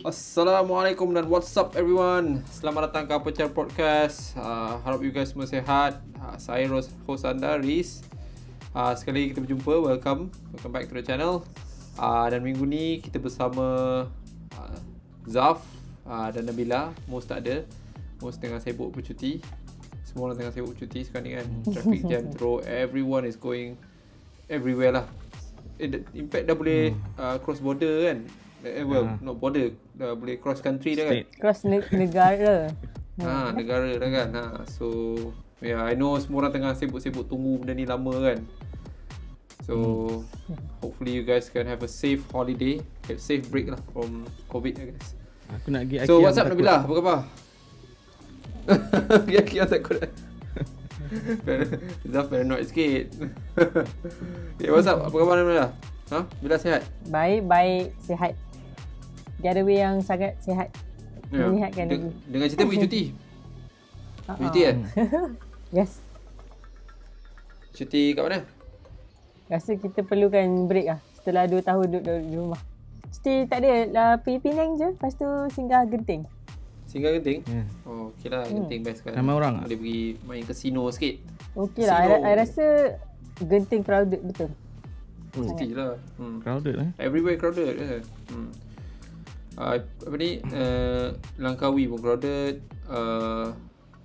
Assalamualaikum dan what's up everyone. Selamat datang ke Aperture Podcast. Harap you guys semua sihat. Saya host anda, Riz. Sekali lagi kita berjumpa. Welcome back to the channel. Dan minggu ni kita bersama Zaf dan Nabila. Most tak ada. Most tengah sibuk bercuti. Semua orang tengah sibuk bercuti sekarang ni kan. Traffic jam teruk. Everyone is going everywhere lah. In fact dah boleh cross border kan. Not border, dah boleh cross country dah kan. Cross negara. Negara dah kan. So I know semua orang tengah sibuk-sibuk tunggu benda ni lama kan. So hopefully you guys can have a safe holiday, have safe break lah from COVID I guess. Aku nak pergi So what's up Nabila? Apa khabar? Aki takut. Zaf paranoid sikit. Okay, what's up? Apa khabar Nabila? Bila sihat? Baik, sihat. Getaway yang sangat sihat. Menyihatkan diri. Dengan cerita pergi cuti. Cuti kan? Yes. Cuti kat mana? Rasa kita perlukan break lah. Setelah 2 tahun duduk di rumah. Cuti tak ada lah, pergi Penang je. Lepas tu singgah Genting. Singgah Genting? Oh, okey lah. Genting best kan. Ramai orang boleh pergi main casino sikit. Okey lah. I rasa Genting crowded betul. Mestilah. Crowded lah. Everywhere crowded. Apa ni, Langkawi pun crowded,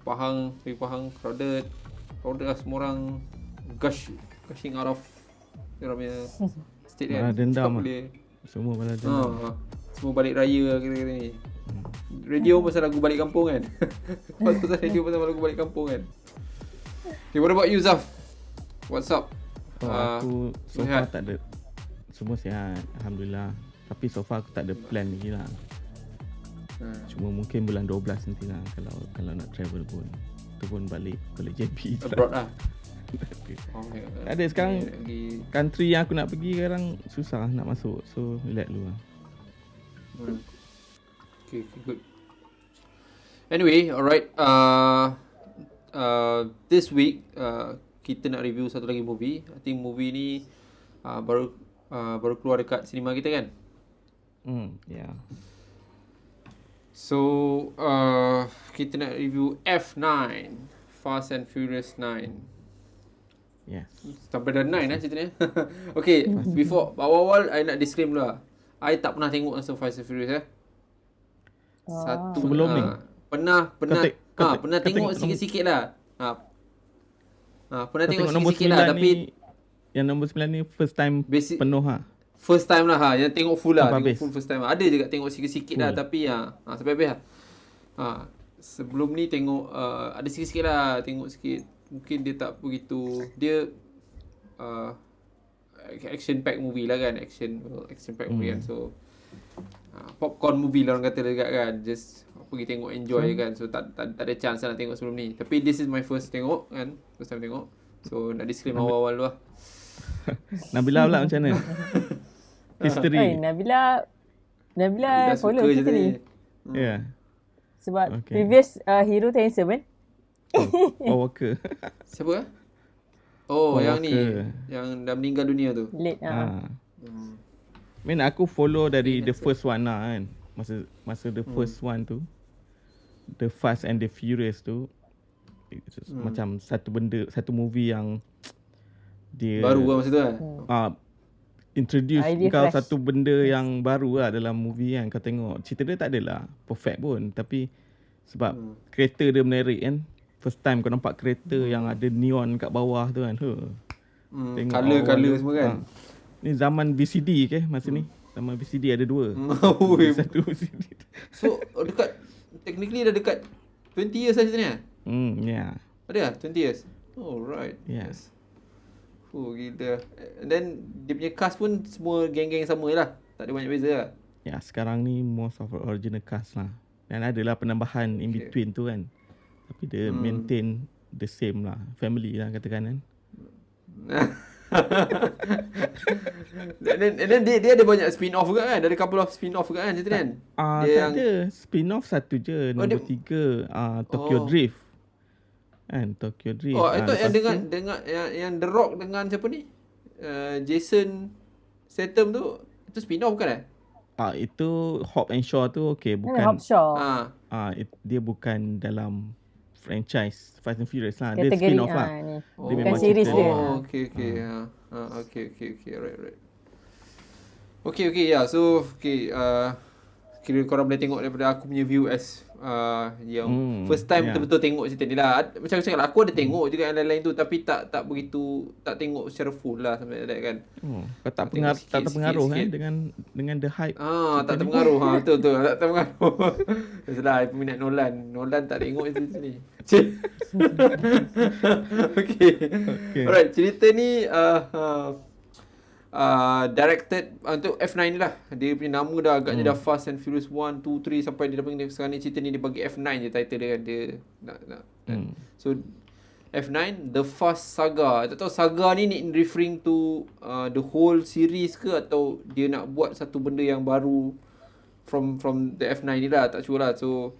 Pahang crowded lah. Semua orang gushing out of dia punya state kan. Malah dendam lah. Boleh. Semua malah dendam. Semua balik raya kira-kira ni. Radio pasal lagu balik kampung kan. Pasal radio pasal lagu balik kampung kan. Okay, what about you Zaf? What's up? Aku so far tak ada. Semua sihat, Alhamdulillah. Tapi so far aku tak ada plan lagi lah. Cuma mungkin bulan 12 nanti lah. Kalau nak travel pun. Itu pun balik JB. Abroad lah. Ada sekarang country yang aku nak pergi sekarang susah nak masuk. So relax dulu lah. Okay, good. Anyway, alright. This week kita nak review satu lagi movie. I think movie ni baru keluar dekat sinema kita kan? Yeah. So kita nak review F9, Fast and Furious 9. Yes. Sampai dah 9 lah ceritanya. Okay, before awal-awal I nak disclaim dulu lah. I tak pernah tengok langsung Fast and Furious Satu sebelum ni pernah tengok sikit-sikit lah. Pernah tengok sikit-sikit lah tapi yang nombor 9 ni first time penuh First time lah yang tengok full lah. Tengok full first time lah. Ada juga tengok sikit-sikit lah tapi sampai habis lah. Sebelum ni tengok ada sikit-sikit lah. Tengok sikit. Mungkin dia tak begitu. Dia action pack movie lah kan. Action pack movie kan. So popcorn movie lah orang kata dekat kan. Just pergi tengok enjoy kan. So tak ada chance nak tengok sebelum ni. Tapi this is my first tengok kan. First time tengok. So nak disclaim awal-awal tu lah. Nabila pula macam mana? History. Nabila follow kita ni. Yeah. Sebab previous hero tu handsome kan? Paul Walker. Siapa? Oh, Paul yang Walker. Ni yang dah meninggal dunia tu. Late aku follow dari the first one lah kan. Masa the first one tu, The Fast and the Furious tu, macam satu movie yang dia baru lah masa tu kan. Introduce kau satu benda yang baru lah dalam movie kan. Kau tengok cerita dia tak adalah perfect pun, tapi sebab kereta dia menarik kan. First time kau nampak kereta yang ada neon kat bawah tu kan. Tengok color semua kan. Ni zaman VCD masa ni. Zaman VCD ada 2. Satu VCD. So technically dah dekat 20 years lah sebenarnya. Yeah. Ada lah 20 years. Oh right. Yes. Gila. And then dia punya cast pun semua geng-geng sama je lah. Tak ada banyak beza lah. Ya, sekarang ni most of original cast lah. Dan adalah penambahan in between tu kan. Tapi dia maintain the same lah. Family lah katakan kan. And then dia ada banyak spin-off juga kan? Ada couple of spin-off juga kan cerita kan? Tak ada. Spin-off satu je. Nombor 3 Tokyo Drift. kan, Tokyo Drift. Oh, itu yang lepas dengan yang The Rock dengan siapa ni? Jason Statham tu itu spin-off bukan itu Hobbs and Shaw tu Mana bukan Hop Shaw? dia bukan dalam franchise Fast and Furious lah. Dia Kategori spin-off lah. ni. Dia Bukan memang series cerita dia. Okay. Right. Okay, ya. So, kira korang boleh tengok daripada aku punya view as yang first time betul-betul tengok cerita ni lah. Macam aku cakap lah, aku ada tengok juga yang lain-lain tu, tapi tak begitu, tak tengok secara full lah sampai like kan. Kau tak terpengaruh kan dengan the hype. Tak terpengaruh. Betul. Tak terpengaruh. Sebab peminat Nolan tak tengok cerita ni. Okay. Alright, cerita ni directed untuk F9 lah. Dia punya nama dah agaknya dah Fast and Furious 1, 2, 3 sampai dia dah panggil sekarang ni cerita ni dia bagi F9 je title dia kan. Dia nak. So F9 The Fast Saga. Tak tahu saga ni referring to the whole series ke atau dia nak buat satu benda yang baru from the F9 ni lah. Tak sure lah. So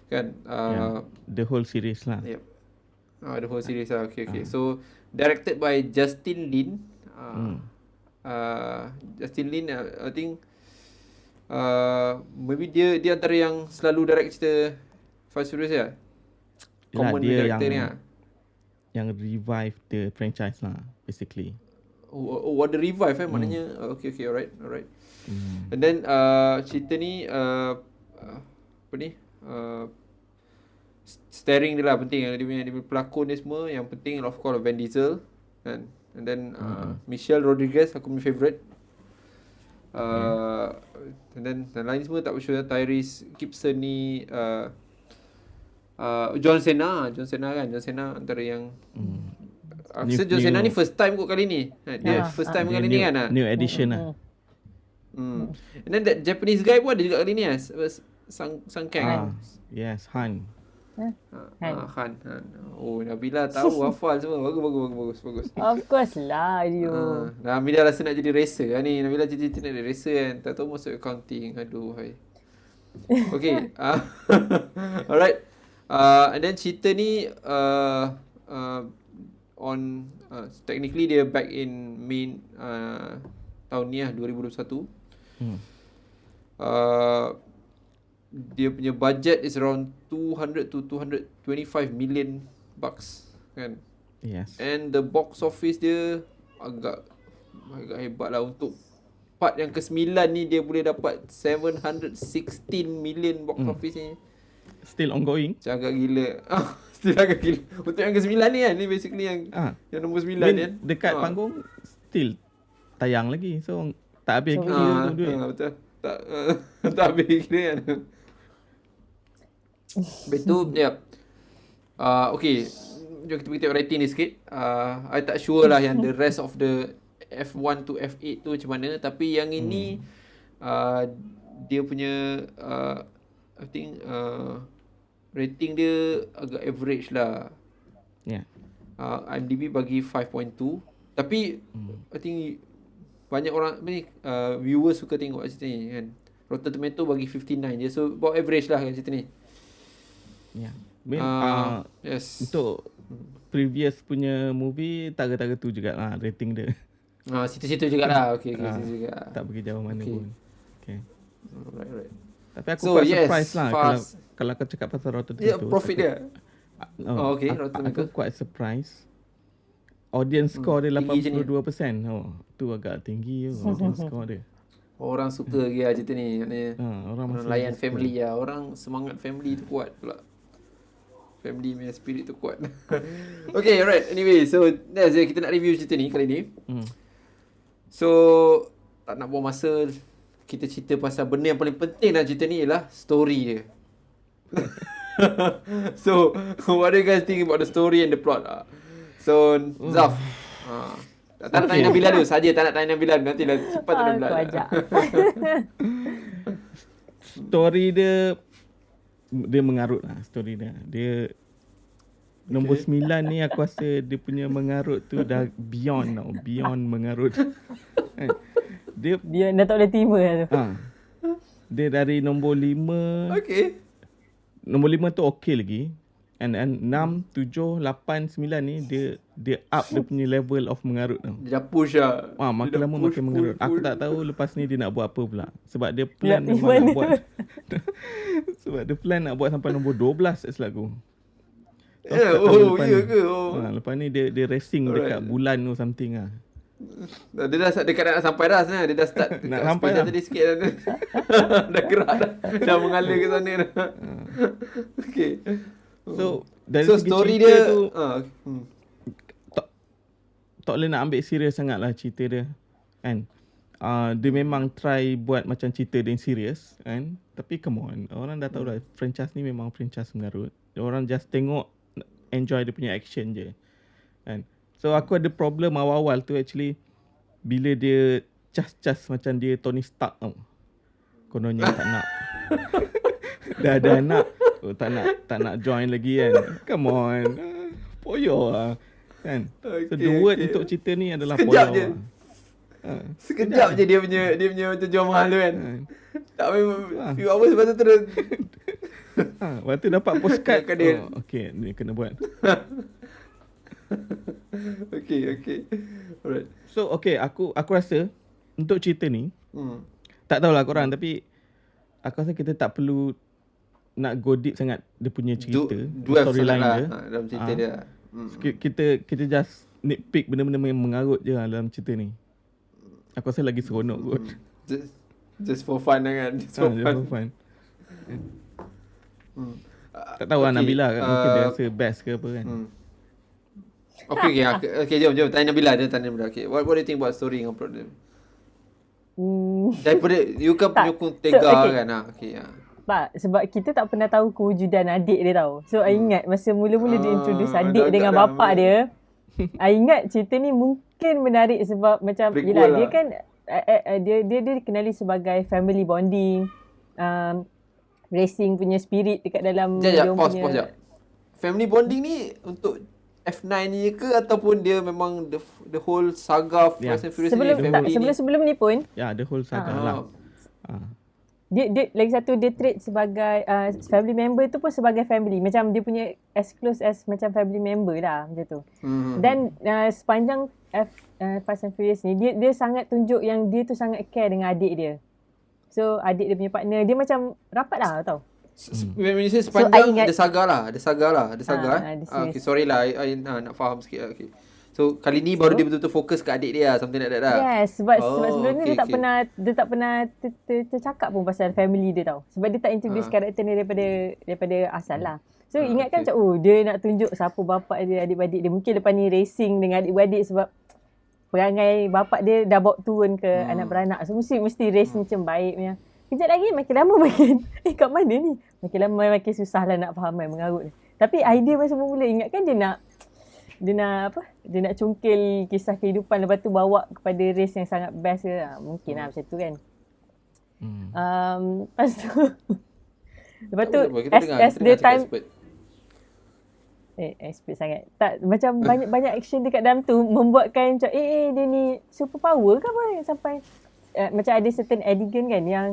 kan the whole series lah. Yep. The whole series lah. Okay. So directed by Justin Lin. Justin Lin, I think maybe dia antara yang selalu direct cerita Fast Furious ya. Common dia director ni lah. Yang revive the franchise lah basically. Ada revive maknanya. Okay, alright. And then cerita ni apa ni? Starring dia lah penting. Dia punya pelakon dia semua yang penting of course Vin Diesel kan. And then Michelle Rodriguez aku punya favourite. And then yang lain semua tak sure. Tyrese Gibson ni John Cena kan. John Cena antara yang aku rasa John Cena ni first time kot kali ni. Dia first time kali ni kan. New edition lah. And then that Japanese guy pun ada juga kali ni Sang Kang. Yes, Han. Han. Oh, Nabila tahu hafal semua. Bagus. Of course lah you. Nabila rasa nak jadi racer kan ni. Nabila cita-cita nak jadi racer kan. Tak tahu masuk accounting. Aduh hai. Okay. Alright. And then cerita ni technically dia back in main tahun ni lah 2021. Dia punya budget is around 200 to 225 million bucks kan. Yes. And the box office dia agak hebat lah. Untuk part yang ke-9 ni dia boleh dapat 716 million box office ni. Still ongoing. Macam agak gila. Still agak gila. Untuk yang ke-9 ni kan. Ni basically yang nombor 9 kan. Dekat panggung still tayang lagi. So tak habis lagi duit. Betul. Tak habis kira kan. Betul. Yep. Okay. Jom kita tengok rating ni sikit. I tak sure lah yang the rest of the F1 to F8 tu macam mana. Tapi yang ini dia punya I think rating dia agak average lah. Yeah. IMDb bagi 5.2. Tapi I think banyak orang ni viewers suka tengok cerita ni kan. Rotten Tomato bagi 59 je. So about average lah kan cerita ni. Yeah. Yes. Untuk previous punya movie taga-taga tu jugalah rating dia. Situ-situ jugalah. Okay, situ juga. Tak pergi jauh mana pun. Okay. Right. Tapi aku quite surprised lah kalau kau cakap pasal Rotten Tomato. Yeah, profit dia. Okay, Rotten Aku Tomato. quite surprised. Audience score dia 82%. Tu agak tinggi audience score dia. Orang suka dia cerita ni. Maknanya orang layan suka. family lah. Orang semangat family tu kuat pula. Family punya spirit tu kuat. Okay, alright. Anyway, so that's it. Kita nak review cerita ni kali ni. So, tak nak buang masa. Kita cerita pasal benda yang paling penting dalam cerita ni ialah story dia. So, what do you guys think about the story and the plot? So, Zaf. Tak nak tanya Nabila dulu. Saja tak nak tanya Nabila. Nanti lah cepat tak Nabila. Aku ajak. Story dia mengarut lah story dia. Dia nombor 9 ni aku rasa dia punya mengarut tu dah beyond mengarut. Dia dah tak boleh terima tu. Dia dari nombor 5. Okay. Nombor 5 tu okey lagi. And 6, 7, 8, 9 ni dia up dia punya level of mengarut tau. Dia dah push lah. Makin lama makin mengarut. Aku tak tahu lepas ni dia nak buat apa pula. Sebab dia Nak plan memang pergi nak buat. Sebab dia plan nak buat sampai nombor 12 tak silap aku. Ya ke? Lepas ni dia racing dekat bulan tu something lah. Dia dah dekat nak sampai dah sebenarnya. Dia dah start Nak sampai dah. tadi sikit dah. Dah gerak dah. Dah mengalir ke sana dah. Okay. So dari So segi story cerita dia tu tak boleh nak ambil serius sangat lah cerita dia kan. Dia memang try buat macam cerita dia serius kan. Tapi come on, orang dah tahu dah franchise ni memang franchise mengarut. Orang just tengok, enjoy dia punya action je kan. So aku ada problem awal-awal tu actually bila dia cas-cas macam dia Tony Stark tau. Kononnya tak nak. Dah ada anak, tak nak join lagi kan. Come on. Poyo lah kan. So the word untuk cerita ni adalah Sekejap poyo je. lah. Sekejap je dia punya macam jual mahal tu kan. Tak memang few hours lepas tu terus. Lepas tu dapat postcard. Kan dia- Okay, ni kena buat. Okay. Alright. So okay, aku rasa untuk cerita ni, Hmm. tak tahulah korang, tapi aku rasa kita tak perlu nak go deep sangat dia punya cerita, Dua storyline lah dia. dalam cerita dia. Kita just nitpick benda-benda yang mengarut je lah dalam cerita ni. Aku rasa lagi seronok kot. Just for fun lah kan. Just for Just fun. for fun. Tak tahu lah Nabila kan, mungkin dia rasa best ke apa kan. Okay, jom tanya Nabila. Okay, what do you think about story dengan plot dia? Daripada you kan Tak. penyokong So, Tega okay. kan. Tak, sebab kita tak pernah tahu kewujudan adik dia tau. So, I ingat masa mula-mula dia introduce adik dah dengan agak bapak dia. I ingat cerita ni mungkin menarik sebab macam, Prequel yelah, lah. dia kan, dia dikenali sebagai family bonding, racing punya spirit dekat dalam Sekejap, diorang pause sekejap. Family bonding ni untuk F9 ni ke ataupun dia memang the whole saga Ya. Fast and Furious ni family ni? Sebelum ni pun, Ya, the whole saga lah. dia lagi satu dia treat sebagai family member tu pun sebagai family, macam dia punya as close as macam family member lah macam tu. Dan sepanjang Fast and Furious ni dia sangat tunjuk yang dia tu sangat care dengan adik dia. So adik dia punya partner dia macam rapat lah tau. When you say sepanjang ingat- ada saga lah. ada Okay, sorry lah. I nak faham sikit lah. Okay. So kali ni baru dia betul-betul fokus ke adik dia lah, something like that lah. Yes, sebab sebelum ni okay, dia tak pernah tercakap pun pasal family dia tau. Sebab dia tak introduce karakter ni daripada asal lah. So ingatkan macam dia nak tunjuk siapa bapak dia, adik-beradik dia. Mungkin lepas ni racing dengan adik-beradik sebab perangai bapak dia dah bawa turun ke anak beranak. So mesti racing macam baik punya. Kejap lagi makin lama makin kat mana ni? Makin lama makin susah lah nak faham kan mengarut ni. Tapi idea masa mula ingatkan dia nak cungkil kisah kehidupan, lepas tu bawa kepada race yang sangat best ke. Mungkin lah macam tu kan. Lepas tu as the time expert sangat. Tak, macam banyak action dekat dalam tu membuatkan macam dia ni super power ke apa sampai macam ada certain adegan kan yang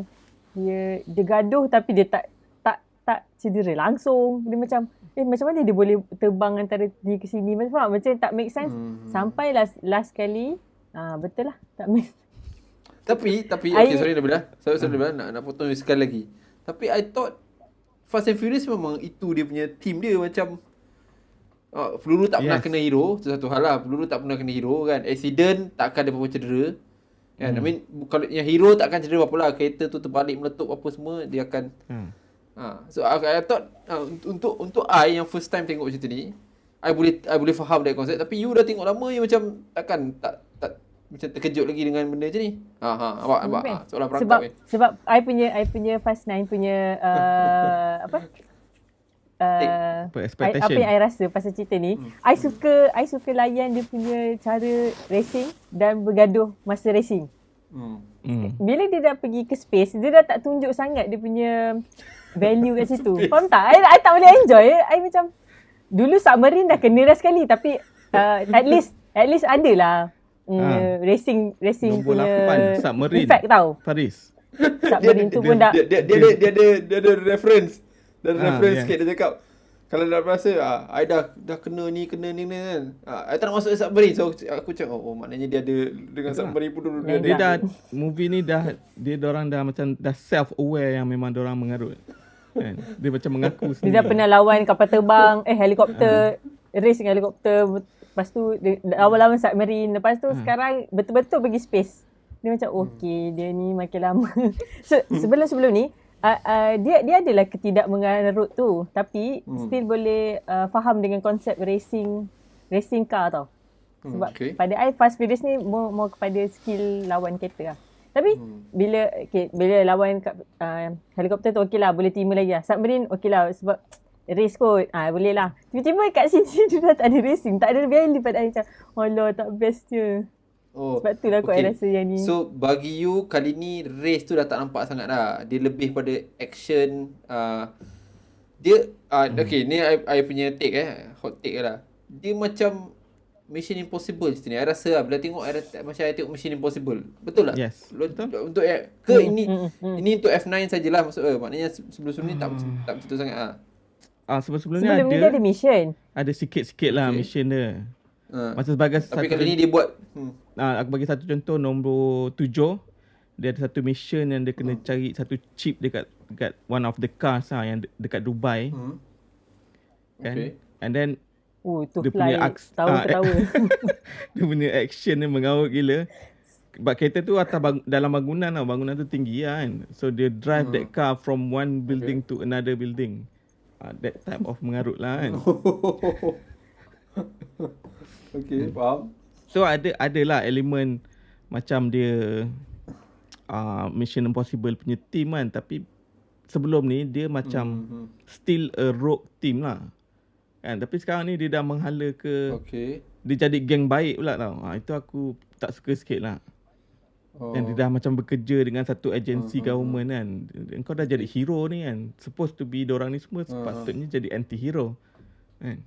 dia gaduh tapi dia tak cedera langsung. Dia macam macam mana dia boleh terbang antara ni ke sini, macam tak make sense. Sampai last kali betul lah tak make sense. Tapi okay, sorry Nabila. Sorry Nabila, nak potong sekali lagi. Tapi I thought Fast and Furious memang itu dia punya team dia, macam peluru tak pernah kena hero, itu satu hal lah. Peluru tak pernah kena hero kan. Accident tak akan ada apa-apa cedera. Kan? I mean, kalau yang hero tak akan cedera apa-apa lah. Kereta tu terbalik, meletup apa semua, dia akan so I thought untuk I yang first time tengok cerita ni, I boleh faham that concept. Tapi you dah tengok lama, you macam takkan tak macam terkejut lagi dengan benda macam ni. Nampak soalan perangkap sebab I punya Fast 9 punya expectation. apa yang I rasa pasal cerita ni, I suka layan dia punya cara racing dan bergaduh masa racing. Bila dia dah pergi ke space, dia dah tak tunjuk sangat dia punya value kat situ. Faham tak? I tak boleh enjoy. I macam dulu submarine dah kena dah sekali, tapi at least ada lah racing Nombor punya 8 submarine effect tau. Paris. Submarine tu pun dah dia ada reference. Dan reference sikit dia cakap Kalau dah rasa I dah kena ni kan. I tak nak masuk submarine. So aku cakap maknanya dia ada dengan submarine pun dulu Dia dah movie ni dah orang dah macam dah self aware yang memang orang mengarut. Kan? Dia macam mengaku sendiri. Dia dah pernah lawan kapal terbang, helikopter, race dengan helikopter. Lepas tu dia lawan submarine. Lepas tu sekarang betul-betul pergi space. Dia macam okey, dia ni makin lama. So sebelum ni dia adalah ketidakmengarut tu, tapi still boleh faham dengan konsep racing car tau. Sebab pada I Fast Furious ni more kepada skill lawan kereta lah. Tapi bila lawan helikopter tu okey lah, boleh terima lagi lah. Submarine okey lah sebab race kot, boleh lah. Tiba-tiba kat sini dia dah tak ada racing, tak ada value pada I. Macam alah tak best je. Sebab tu lah aku rasa yang ni. So bagi you kali ni race tu dah tak nampak sangat dah. Dia lebih pada action. Dia okay, ni I punya take hot take lah. Dia macam Mission Impossible cerita ni. I rasa bila tengok macam I tengok Mission Impossible. Betul tak? Yes. Untuk ini untuk F9 sajalah maksud maknanya sebelum ni tak macam tu sangat sebelum ni dia ada mission. Ada sikit-sikit lah mission dia. Macam sebagai tapi kali ni dia buat aku bagi satu contoh, nombor 7 dia ada satu mission yang dia kena cari satu chip dekat one of the cars yang dekat Dubai. Kan? And then tu dia fly punya ketawa. Dia punya action dia mengarut gila. Sebab kereta tu atas dalam bangunan tau. Bangunan tu tinggi kan. So dia drive that car from one building to another building. That type of mengarut lah kan. Okay, faham. So adalah elemen macam dia Mission Impossible punya team kan. Tapi sebelum ni dia macam still a rogue team lah kan. Tapi sekarang ni dia dah menghala ke dia jadi geng baik pula tau. Itu aku tak suka sikit lah. Dan dia dah macam bekerja dengan satu agensi government kan. Kau dah jadi hero ni kan. Supposed to be diorang ni semua sepatutnya jadi anti-hero kan.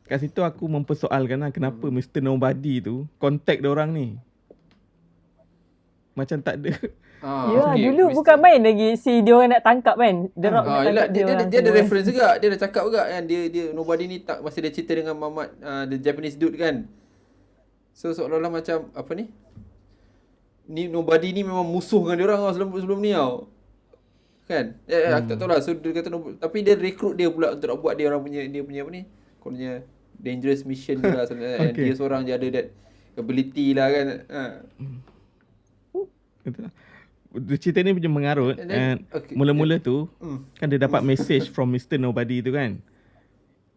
Kat situ aku mempersoalkan lah kenapa Mr. Nobody tu contact diorang ni. Macam tak ada. Dulu bukan main lagi si diorang nak tangkap kan. Dia ada reference juga. Dia dah cakap juga kan. Dia Nobody ni tak masa dia cerita dengan Mamat the Japanese dude kan. So seolah-olah macam apa ni? Ni Nobody ni memang musuh dengan diorang sebelum ni tau. Kan? Aku tak tahu lah. So dia kata tapi dia recruit dia pula untuk nak buat dia punya apa ni? Kononnya dangerous mission dia lah. Dia seorang je ada that ability lah kan. Cerita ni punya mengarut. Mula-mula tu kan dia dapat message from Mr. Nobody tu kan.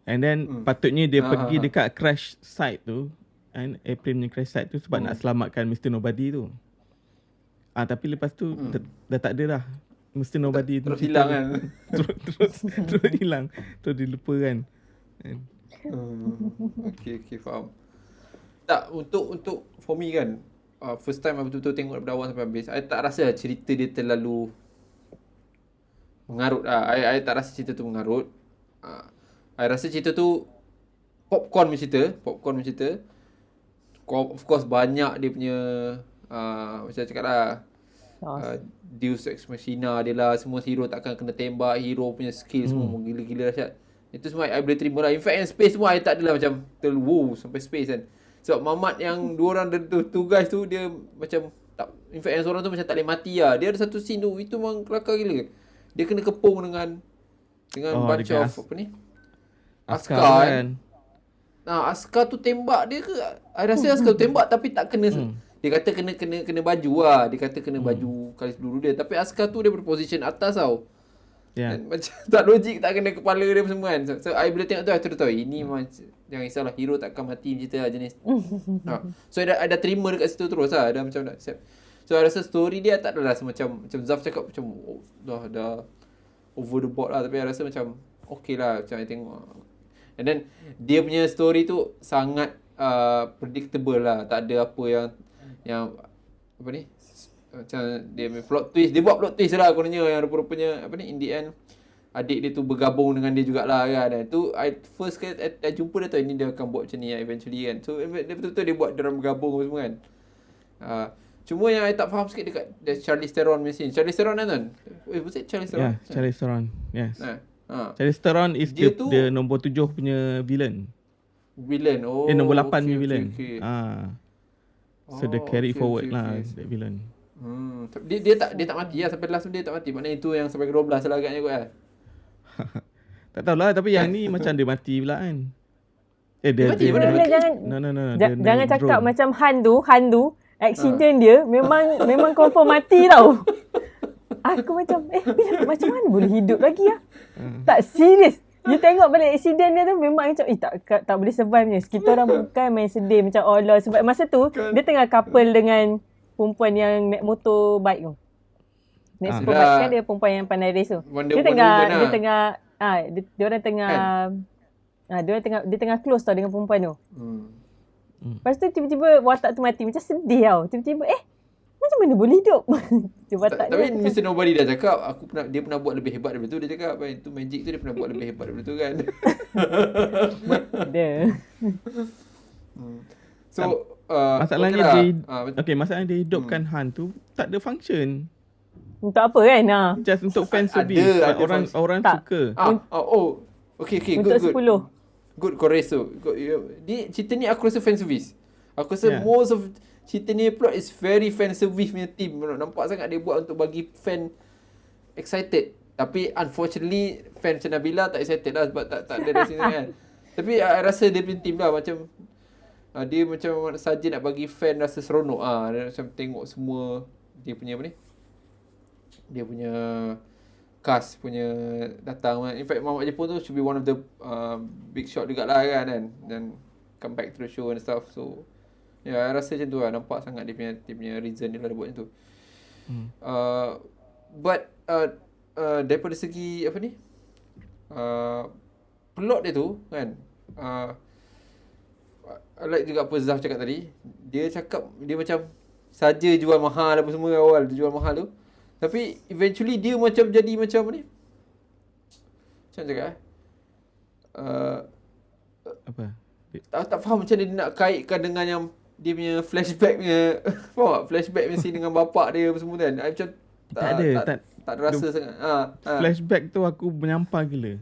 And then patutnya dia pergi dekat crash site tu kan, airplane punya crash site tu sebab nak selamatkan Mr. Nobody tu. Tapi lepas tu dah tak ada dah Mr. Nobody terus hilang kan. terus hilang. Terus dilupakan. Okay, faham. Tak, untuk for me kan, first time I betul-betul tengok daripada awal sampai habis, I tak rasa cerita dia terlalu mengarut. I tak rasa cerita tu mengarut. I rasa cerita tu popcorn punya cerita. Of course banyak dia punya macam cakap lah, Deus Ex Machina dia lah. Semua hero takkan kena tembak. Hero punya skill semua gila-gila dahsyat. Itu semua I boleh terima lah. In fact yang space semua I tak adalah macam sampai space kan. Sebab Mamat yang dua orang tu guys tu dia macam tak, in fact yang seorang tu macam tak boleh mati lah. Dia ada satu scene tu itu memang kelakar gila. Dia kena kepung dengan bunch of apa ni, askar kan. Askar tu tembak dia ke, I rasa askar tu tembak tapi tak kena. Dia kata kena baju lah. Dia kata kena baju kali peluru dia. Tapi askar tu dia berposition atas tau. Macam tak logik, tak kena kepala dia semua kan. So I bila tengok tu I terus tahu ini memang jangan risaulah, hero takkan mati macam tu lah jenis. So I dah terima dekat situ terus lah. Dah macam dah accept. So I rasa story dia tak adalah macam Zaf cakap macam dah over the board lah. Tapi I rasa macam okay lah macam I tengok. And then dia punya story tu sangat predictable lah. Tak ada apa yang apa ni, macam dia plot twist. Dia buat plot twist lah kononnya yang rupa-rupanya apa ni, in the end adik dia tu bergabung dengan dia jugalah kan. Dan tu I first kali I jumpa dia tahu ini dia akan buat macam ni eventually kan. So dia betul-betul dia buat dia bergabung semua kan. Cuma yang I tak faham sikit dekat Charlize Theron punya scene. Charlize Theron kan? Was it Charlize Theron? Charlize Theron. Yes. Charlize Theron is Dia the nombor 7 punya villain. Villain. Oh. Nombor 8 punya okay, villain. Okay. So dia carry forward lah that villain. Dia tak mati lah sampai last dia tak mati. Maknanya itu yang sampai ke 12 lah agaknya kot kan. Tak tahulah, tapi yang ni macam dia mati pula kan. Dia mati, mana Jangan jangan cakap macam Han tu accident dia memang confirm mati tau. Aku macam macam mana boleh hidup lagi lah. Tak serius. You tengok balik accident dia tu memang macam tak boleh survive ni. Kita orang bukan main sedih macam Allah sebab masa tu dia tengah couple dengan perempuan yang naik motorbike tu. Naik superbike kan dia perempuan yang pandai race tu. Dia tengah close tau dengan perempuan tu. Lepas tu tiba-tiba watak tu mati. Macam sedih tau. Tiba-tiba macam mana boleh hidup? Tapi Mr. Nobody dah cakap dia pernah buat lebih hebat daripada tu. Dia cakap itu magic tu dia pernah buat lebih hebat daripada tu kan. Dia. So masalahnya masalahnya dia hidupkan Han tu tak ada function. Untuk apa kan? Just untuk fan service. Orang suka. Okay, untuk good. Good Koreso. Cerita ni aku rasa fan service. Aku rasa most of cerita ni plot is very fan service punya team. Nampak sangat dia buat untuk bagi fan excited. Tapi unfortunately fan macam Nabila tak excited lah sebab tak ada dari sini kan. Tapi I rasa dia punya team lah macam dia macam saja nak bagi fan rasa seronok. Dia macam tengok semua dia punya apa ni? Dia punya cast punya datang. In fact Mamat Jepun tu should be one of the big shot jugalah kan. Dan come back to the show and stuff. So I rasa macam tu lah. Nampak sangat dia punya reason dia lah dia buat macam tu. But daripada segi apa ni plot dia tu kan, I like juga apa Zaf cakap tadi. Dia cakap dia macam saja jual mahal apa semua awal dia jual mahal tu, tapi eventually dia macam jadi macam ni, macam cakap apa tak faham macam dia nak kaitkan dengan yang dia punya flashback punya faham tak? Flashback punya scene dengan bapak dia apa semua kan. I macam tak ada rasa sangat. Flashback tu aku menyampah gila.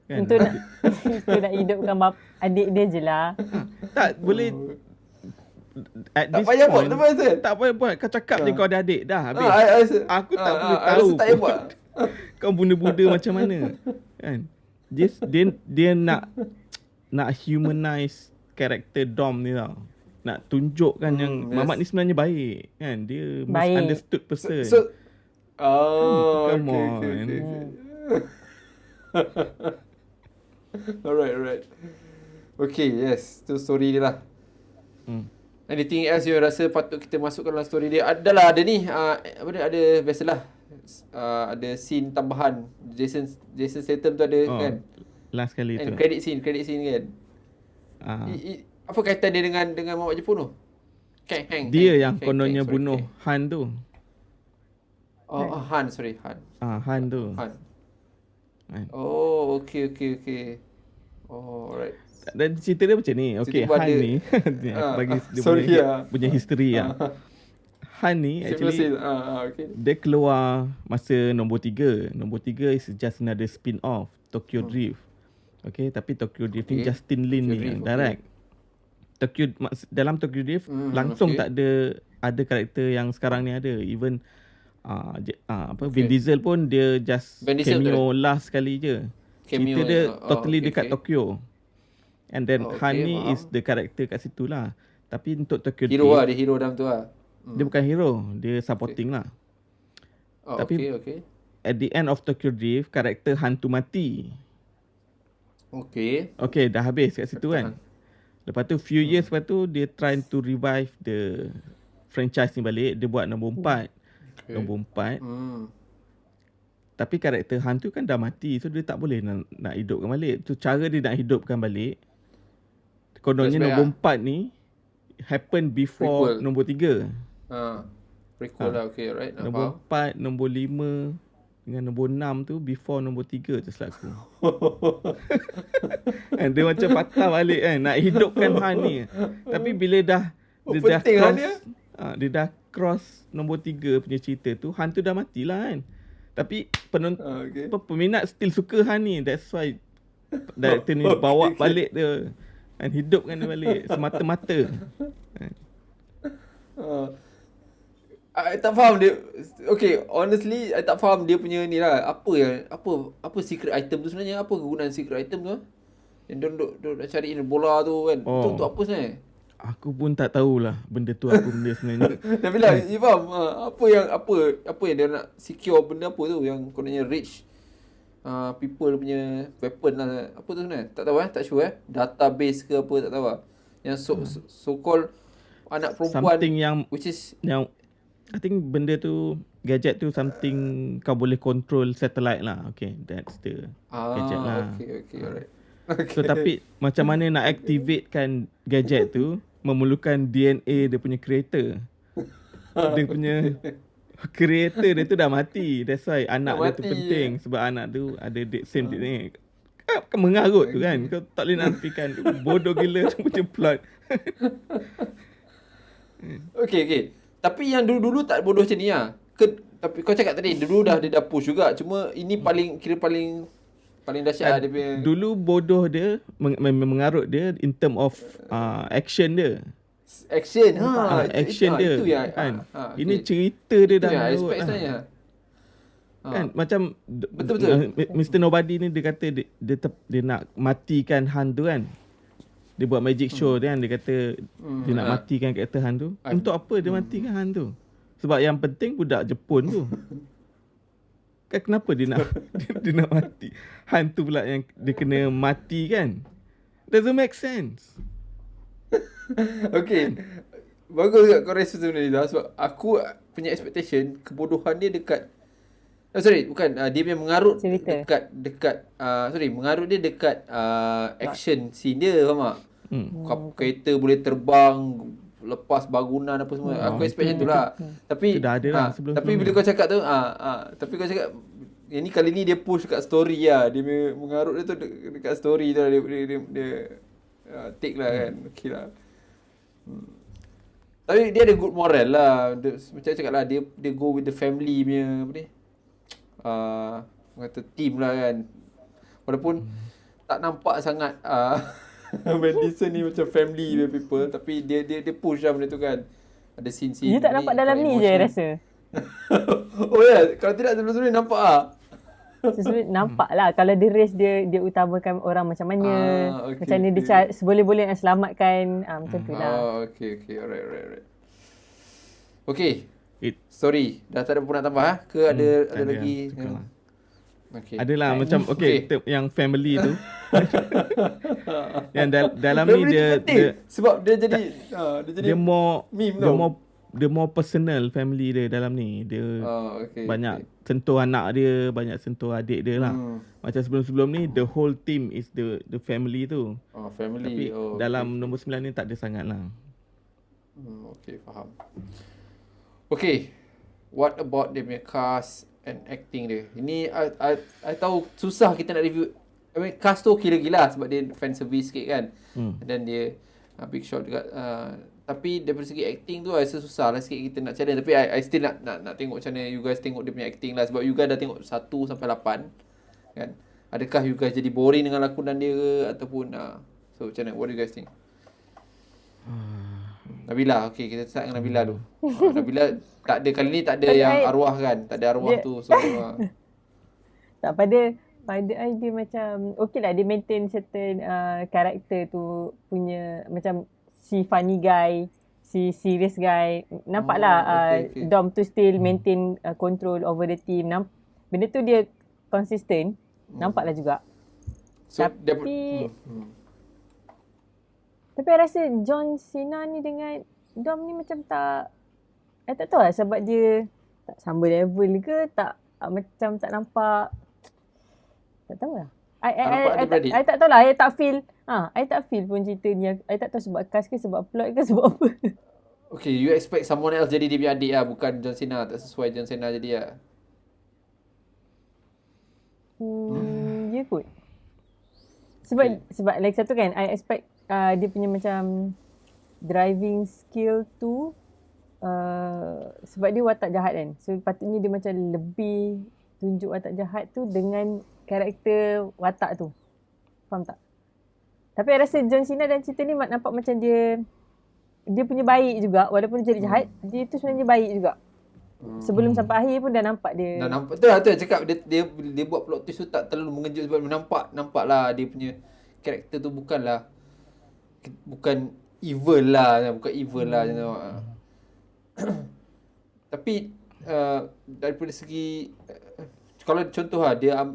Kan? Itu nak hidupkan adik dia je lah. Tak boleh. At tak this payah point, buat. Tak payah buat. Kau cakap je kau ada adik dah habis. Aku tak boleh tahu. Tak payah buat. Kau bunda-bunda macam mana. Kan? Dia nak humanize karakter Dom ni tau. Nak tunjukkan yang Mamat ni sebenarnya baik kan. Dia misunderstood person. Come on. Alright. Okay, yes. Tu story dia lah. Anything else you rasa patut kita masukkan dalam story dia? Ada ni. Ada biasalah. Ada scene tambahan. Jason Statham tu ada kan. Last kali tu. Credit scene kan. Apa kaitan dia dengan Mamat Jepun tu? Dia yang kononnya bunuh Han tu. Han tu. Han. Oh, okay. Oh, alright. Dan cerita dia macam ni. Okay, Han ni aku bagi dia punya history lah. Han ni actually dia keluar masa nombor 3. Nombor 3 is just another spin-off Tokyo Drift. Okay, tapi Tokyo Drift ni Justin Lin ni direct. Dalam Tokyo Drift langsung tak ada karakter yang sekarang ni ada. Even Vin Diesel pun dia just cameo last kali je. Cerita dia totally dekat Tokyo. And then Han ni is the character kat situ lah. Tapi untuk Tokyo hero Drift, dia hero dalam tu lah. Dia bukan hero, dia supporting lah. Tapi at the end of Tokyo Drift, karakter Han tu mati. Okay, dah habis kat situ kan. Lepas tu few years lepas tu dia try to revive the franchise ni balik. Dia buat nombor 4. Nombor 4. Tapi karakter Han tu kan dah mati. So dia tak boleh nak hidupkan balik. Tu cara dia nak hidupkan balik. Kononnya nombor 4 ni happen before nombor 3. Prequel lah. Okay, right. Nombor 4, nombor 5 dengan nombor 6 tu before nombor 3 tu selaku. Kan dia macam patah balik kan nak hidupkan Han ni. Tapi bila dia dah cross nombor 3 punya cerita tu, Han tu dah matilah kan. Tapi Okay. peminat still suka Han ni. That's why director ni bawa balik dia dan hidupkan dia balik semata-mata. I tak faham dia. Okay, honestly I tak faham dia punya ni lah. Apa secret item tu sebenarnya? Apa kegunaan secret item tu? Yang dia nak cariin bola tu kan. Untuk apa sebenarnya? Aku pun tak tahulah benda tu apa benda sebenarnya. Tapi lah, you faham? Apa yang dia nak secure benda apa tu yang kononnya rich people punya weapon lah. Apa tu sebenarnya? Tak tahu tak sure database ke apa tak tahu lah. Yang so called anak perempuan Something yang which is I think benda tu gadget tu something kau boleh control satellite lah. Okay, that's the gadget lah. Okay, alright. So tapi macam mana nak activatekan gadget tu memerlukan DNA dia punya creator. Dia punya creator dia tu dah mati. That's why anak dia tu penting. Sebab anak tu ada same ni. Kau mengarut tu kan. Kau tak boleh nafikan. Bodoh gila tu punya plot. Okay. Tapi yang dulu-dulu tak bodoh macam ni lah. Tapi kau cakap tadi dulu dia dah push juga. Cuma ini paling dahsyat lah dia punya. Dulu bodoh dia mengarut dia in term of action dia. Action Action dia itu yang, kan. okay. Ini cerita dia dah yang mengarut aspek sebenarnya. kan macam Betul. Mr. Nobody ni dia kata dia nak matikan Han tu kan. Dia buat magic show dia kan. Dia kata dia nak matikan karakter Han tu. Untuk apa dia matikan Han tu? Sebab yang penting budak Jepun tu. Kan kenapa dia nak dia nak mati? Han tu pula yang dia kena mati kan? Doesn't make sense. Okay. Bagus juga kau rasa sebenarnya sebab aku punya expectation kebodohan dia dekat dia punya mengarut cerita. mengarut dia dekat action scene dia, faham tak? Kereta boleh terbang, lepas bangunan apa semua. Aku expect macam tu lah. Tapi dah ada lah sebelum tapi bila kau cakap tu tapi kau cakap yang ni kali ni dia push kat story lah. Dia mengarut dia tu dekat story tu lah. Dia take lah kan. Okay lah. Tapi dia ada good moral lah. Macam cakap lah, dia go with the family punya apa ni, kata team lah kan. Walaupun tak nampak sangat Madison ni macam family people, tapi dia push lah benda tu kan. Ada scene Dia tak nampak dalam ni je rasa. Oh ya, yeah. Kalau tidak sebelum-sebelum ni nampak Sebenarnya nampak lah kalau dia race dia utamakan orang macam mana, macam mana dia seboleh-boleh nak selamatkan, macam tu lah. Okay, alright. Okay, sorry, dah tak ada apa nak tambah ke ada lagi? Okay. Adalah macam yang family tu. Yang dalam ni dia sebab dia jadi dia more personal family dia dalam ni. Dia banyak sentuh anak dia, banyak sentuh adik dia lah. Macam sebelum-sebelum ni the whole team is the family tu. Family. Tapi dalam nombor 9 ni tak ada sangat lah. Okay, faham. Okay, what about dia punya cast and acting dia? Ini I tahu susah kita nak review. I mean, cast tu kira gila sebab dia fan service sikit kan. Dan dia big shot juga. Tapi daripada segi acting tu I rasa susah lah sikit kita nak challenge. Tapi I still nak tengok macam mana you guys tengok dia punya acting lah. Sebab you guys dah tengok 1 sampai 8 kan. Adakah you guys jadi boring dengan lakonan dia ke? Ataupun so macam mana? What do you guys think? Nabila, okay, kita start dengan Nabila dulu. Nabila tak ada kali ni, tak ada yang arwah kan? Tak ada arwah tu. So tak pada idea macam okay lah dia maintain certain karakter tu punya, macam si funny guy, si serious guy. Nampak lah okay. Dom tu still maintain control over the team. Benda tu dia konsisten. Nampak lah juga. So, tapi I rasa John Cena ni dengan Dom ni macam tak, I tak tahu lah sebab dia tak sama level ke, tak macam tak nampak, tak tahu lah. I tak tahu lah, I tak feel pun cerita ni. I tak tahu sebab cast ke, sebab plot ke, sebab apa. Okay, you expect someone else jadi dia punya adik lah, bukan John Cena. Tak sesuai John Cena jadi lah. Ya kot. Sebab lagi satu kan, I expect dia punya macam driving skill tu, sebab dia watak jahat kan. So patutnya dia macam lebih tunjuk watak jahat tu dengan karakter watak tu. Faham tak? Tapi I rasa John Cena dan cerita ni nampak macam dia punya baik juga. Walaupun dia jadi jahat, dia tu sebenarnya baik juga. Sebelum sampai akhir pun dah nampak dia. Dah nampak. Tu lah cakap dia buat plot twist tu tak terlalu mengejut sebab nampaklah dia punya karakter tu bukan evil lah, bukan evil lah macam tu. Tapi daripada segi kalau contoh lah dia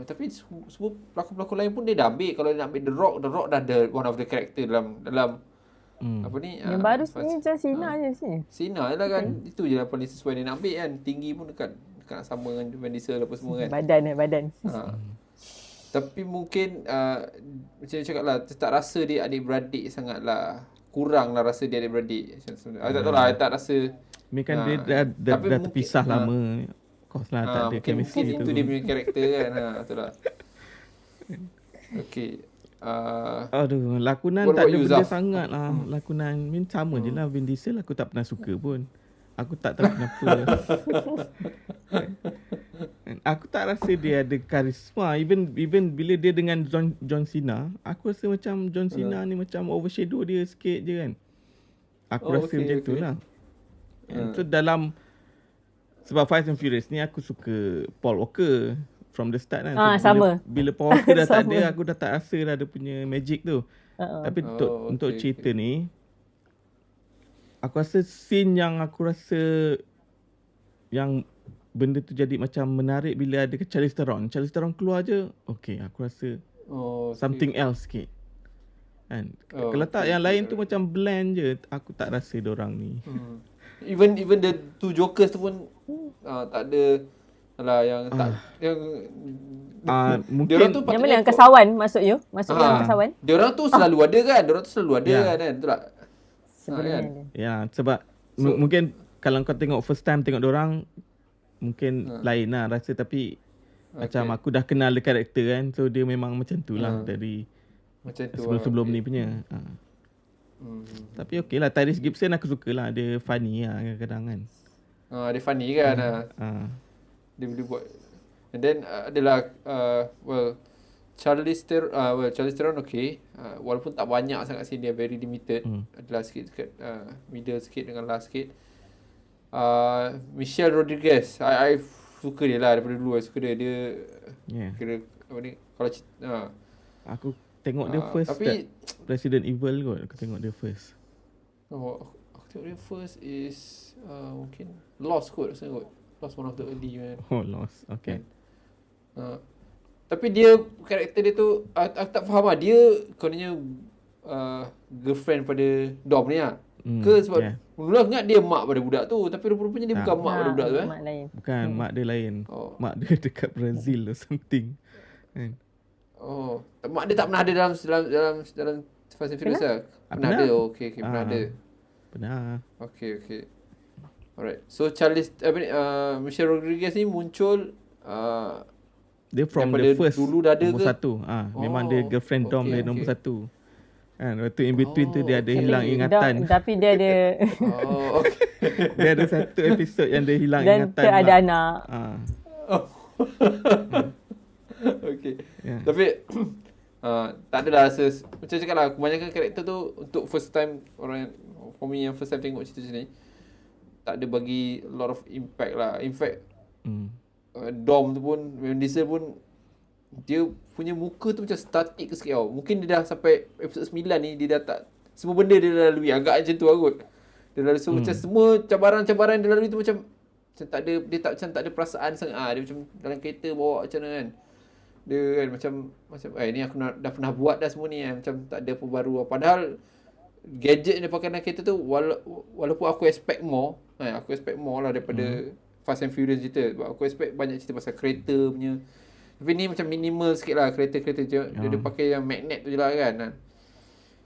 tapi semua pelakon-pelakon lain pun dia dah ambil. Kalau dia nak ambil The Rock dah ada one of the character dalam apa ni, yang baru ni John Cena je sini. Cena je lah kan. Itu je lah paling sesuai dia nak ambil kan. Tinggi pun dekat nak sama dengan Vin Diesel apa semua kan. Badan. Tapi mungkin macam yang cakap lah, tak rasa dia adik-beradik sangat lah. Kurang lah rasa dia adik-beradik. Tak tahu lah, tak rasa. Ni kan dia dah terpisah lama. Of course lah, tak ada chemistry tu. Itu dia punya karakter kan. Betul lah. Okay. Aduh, lakonan tak ada benda sangat lah. Lakonan sama je lah. Vin Diesel aku tak pernah suka pun. Aku tak tahu kenapa. Aku tak rasa dia ada karisma. Even bila dia dengan John Cena, aku rasa macam John Cena ni macam overshadow dia sikit je kan. Aku rasa macam tu lah. So dalam, sebab Fast and Furious ni aku suka Paul Walker from the start kan. So sama. Bila Paul Walker dah tak ada, aku dah tak rasa dah dia punya magic tu. Tapi untuk cerita ni, aku rasa scene yang aku rasa yang benda tu jadi macam menarik bila ada Charlize Theron keluar je, okay, aku rasa something else sikit kan. Kalau tak yang lain tu macam blend je, aku tak rasa diorang ni. Even the two Jokers tu pun tak ada lah yang mungkin tu yang mana yang kasawan masuk you? Masuk yang kasawan? Diorang tu selalu ada kan? Kan? Betul tak? Sebenarnya. Ya, sebab mungkin kalau kau tengok first time tengok diorang mungkin lain lah rasa, tapi macam aku dah kenal the karakter kan, so dia memang macam tu lah dari macam tu sebelum ni punya. Tapi okey lah, Tyrese Gibson aku suka lah, dia funny lah kadang-kadang kan. Dia funny kan. Dia boleh buat. And then adalah Charlize Theron okay. Walaupun tak banyak sangat scene dia, very limited. Adalah sikit middle sikit dengan last sikit. Michelle Rodriguez, I suka dia lah daripada dulu. I suka dia kira apa ni, kalau aku tengok dia first tapi Resident Evil kot, aku tengok dia first. Aku tengok dia first is mungkin Lost kot, rasanya kot. Lost one of the early man. Lost, okay. Tapi dia, karakter dia tu aku tak faham lah. Dia kononnya girlfriend pada Dom ni lah. Ke sebab mula ingat dia mak pada budak tu, tapi rupanya dia bukan mak pada budak tu mak lain. Bukan, mak dia lain. Mak dia dekat Brazil or something kan. Mak dia tak pernah ada dalam Fast and Furious lah. Pernah ada. Okay, pernah ada. Pernah. Okay. Alright. So Michelle Rodriguez ni muncul dia from the first dulu dah ada nombor ke? satu. Memang dia girlfriend Dom dia nombor satu. Kan, waktu in between tu dia ada hilang ingatan. Tapi dia ada okay. Dia ada satu episod yang dia hilang dan ingatan. Dan ada anak. Okay. Tapi tak adalah rasa macam cakap lah, kebanyakan karakter tu untuk first time orang, for me yang first time tengok cerita macam ni, tak ada bagi a lot of impact lah. In fact Dom tu pun, Vin Diesel pun, dia punya muka tu macam statik sikit tau. Mungkin dia dah sampai episod 9 ni, dia dah tak, semua benda dia dah lalui. Agak macam tu lah kot. Dia lalui macam semua cabaran-cabaran dia lalui tu macam tak ada, dia tak ada perasaan sangat. Dia macam dalam kereta bawa macam mana kan. Dia kan macam ni aku dah pernah buat dah semua ni kan. Macam tak ada apa baru. Padahal gadget yang dia pakai dalam kereta tu, walaupun aku expect more lah daripada Fast and Furious cerita. Sebab aku expect banyak cerita pasal kereta punya. Tapi ni macam minimal sikit lah kereta-kereta je. Dia pakai yang magnet tu je lah kan.